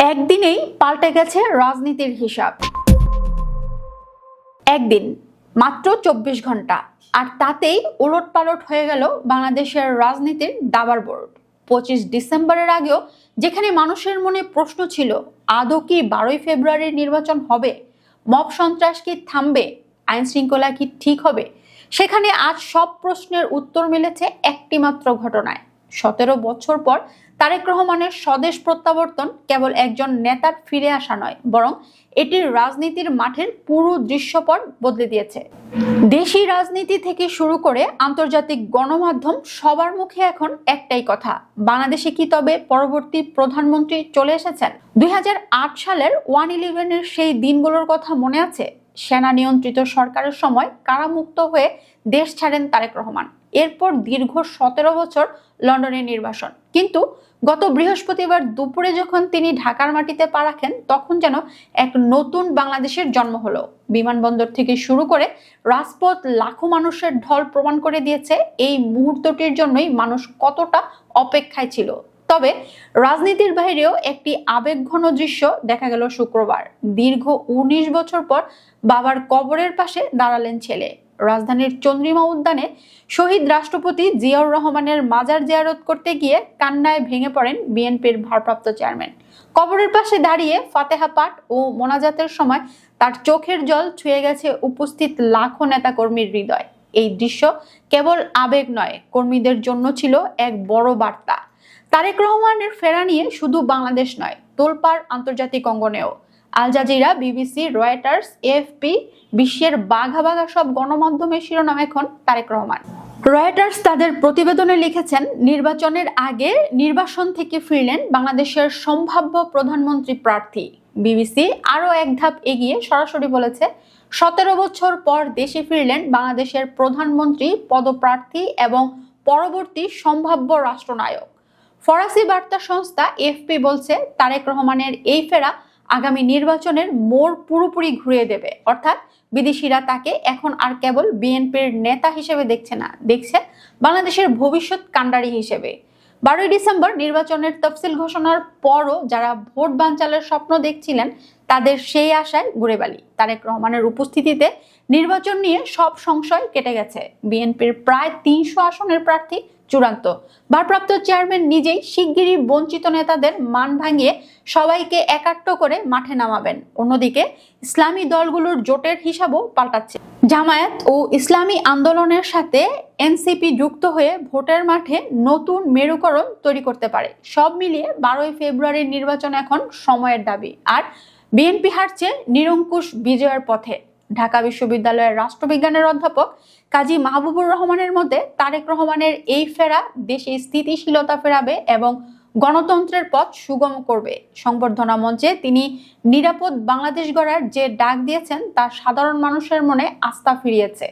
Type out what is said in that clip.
একদিনেই পাল্টে গেছে রাজনীতির হিসাব। একদিন, মাত্র 24 ঘন্টা, আর তাতেই উলটপালট হয়ে গেল বাংলাদেশের রাজনীতির দাবার বোর্ড। 25 ডিসেম্বরের আগেও যেখানে মানুষের মনে প্রশ্ন ছিল আদৌ কি 12ই ফেব্রুয়ারির নির্বাচন হবে, মব সন্ত্রাস কি থামবে, আইন শৃঙ্খলা কি ঠিক হবে, সেখানে আজ সব প্রশ্নের উত্তর মিলেছে একটি মাত্র ঘটনায়। 17 বছর পর তারেক রহমানের স্বদেশ প্রত্যাবর্তন কেবল একজন নেতার ফিরে আসা নয়, বরং এটির রাজনীতির মাঠের পুরো দৃশ্যপট বদলে দিয়েছে। দেশি রাজনীতি থেকে শুরু করে আন্তর্জাতিক গণমাধ্যম সবার মুখে এখন একটাই কথা, বাংলাদেশে কি তবে পরবর্তী প্রধানমন্ত্রী চলে এসেছেন? 2008 সালের 1/11-এর সেই দিনগুলোর কথা মনে আছে? সেনা নিয়ন্ত্রিত সরকারের সময় কারামুক্ত হয়ে দেশ ছাড়েন তারেক রহমান। এরপর দীর্ঘ 17 বছর লন্ডনের নির্বাসন। কিন্তু গত বৃহস্পতিবার দুপুরে যখন তিনি ঢাকার মাটিতে পা রাখেন, তখন যেন এক নতুন বাংলাদেশের জন্ম হলো। বিমানবন্দর থেকে শুরু করে রাজপথ লাখো মানুষের ঢল প্রমাণ করে দিয়েছে এই মুহূর্তটির জন্যই মানুষ কতটা অপেক্ষায় ছিল। তবে রাজনীতির বাইরেও একটি আবেগঘন দৃশ্য দেখা গেল শুক্রবার। দীর্ঘ 19 বছর পর বাবার কবরের পাশে দাঁড়ালেন ছেলে। রাজধানীর চন্দ্রিমা উদ্যানে শহীদ রাষ্ট্রপতি জিয়াউর রহমানের মাজার জিয়ারত করতে গিয়ে কান্নায় ভেঙে পড়েন বিএনপির ভারপ্রাপ্ত চেয়ারম্যান। কবরের পাশে দাঁড়িয়ে ফাতেহা পাঠ ও মোনাজাতের সময় তার চোখের জল ছুঁয়ে গেছে উপস্থিত লাখো নেতাকর্মীর হৃদয়। এই দৃশ্য কেবল আবেগ নয়, কর্মীদের জন্য ছিল এক বড় বার্তা। তারেক রহমানের ফেরা নিয়ে শুধু বাংলাদেশ নয়, তোলপাড় আন্তর্জাতিক অঙ্গনেও। Al Jazeera, BBC, Reuters, AFP, বিশ্বের বাঘা বাঘা সব গণমাধ্যমের শিরোনাম এখন তারেক রহমান। রয়টার্স তাদের প্রতিবেদনে লিখেছেন, নির্বাচনের আগে নির্বাসন থেকে ফিরলেন বাংলাদেশের সম্ভাব্য প্রধানমন্ত্রী প্রার্থী। বিবিসি আরও এক ধাপ এগিয়ে সরাসরি বলেছে, 17 বছর পর দেশে ফিরলেন বাংলাদেশের প্রধানমন্ত্রী পদপ্রার্থী এবং পরবর্তী সম্ভাব্য রাষ্ট্রনায়ক। ফরাসি বার্তা সংস্থা এএফপি বলছে, তারেক রহমানের এই ফেরা আগামী নির্বাচনের মোড় পুরোপুরি ঘুরিয়ে দেবে। অর্থাৎ বিদেশিরা তাকে এখন আর কেবল বিএনপির নেতা হিসেবে দেখছে না, দেখছে বাংলাদেশের ভবিষ্যৎ কাণ্ডারি হিসেবে। 12ই ডিসেম্বর নির্বাচনের তফসিল ঘোষণার পরও যারা ভোট বানচালের স্বপ্ন দেখছিলেন, তাদের সেই আশায় ঘুরে বালি। তারেক রহমানের উপস্থিতিতে নির্বাচন নিয়ে সব সংশয় কেটে গেছে। বিএনপির প্রায় 300 আসনের প্রার্থী চূড়ান্ত। ভারপ্রাপ্ত চেয়ারম্যান নিজেই শিগগিরই বঞ্চিত নেতাদের মান ভাঙিয়ে সবাইকে একাট্ট করে মাঠে নামাবেন। অন্যদিকে ইসলামী দলগুলোর জোটের হিসাবও পাল্টাচ্ছে। জামায়াত ও ইসলামী আন্দোলনের সাথে এনসিপি যুক্ত হয়ে ভোটের মাঠে নতুন মেরুকরণ তৈরি করতে পারে। সব মিলিয়ে 12ই ফেব্রুয়ারির নির্বাচন এখন সময়ের দাবি, আর বিএনপি হারছে নিরঙ্কুশ বিজয়ের পথে। ঢাকা বিশ্ববিদ্যালয়ের রাষ্ট্রবিজ্ঞানের অধ্যাপক কাজী মাহবুবুর রহমানের মতে, তারেক রহমানের এই ফেরা দেশে স্থিতিশীলতা ফেরাবে এবং গণতন্ত্রের পথ সুগম করবে। সংবর্ধনা মঞ্চে তিনি নিরাপদ বাংলাদেশ গড়ার যে ডাক দিয়েছেন, তা সাধারণ মানুষের মনে আস্থা ফিরিয়েছে।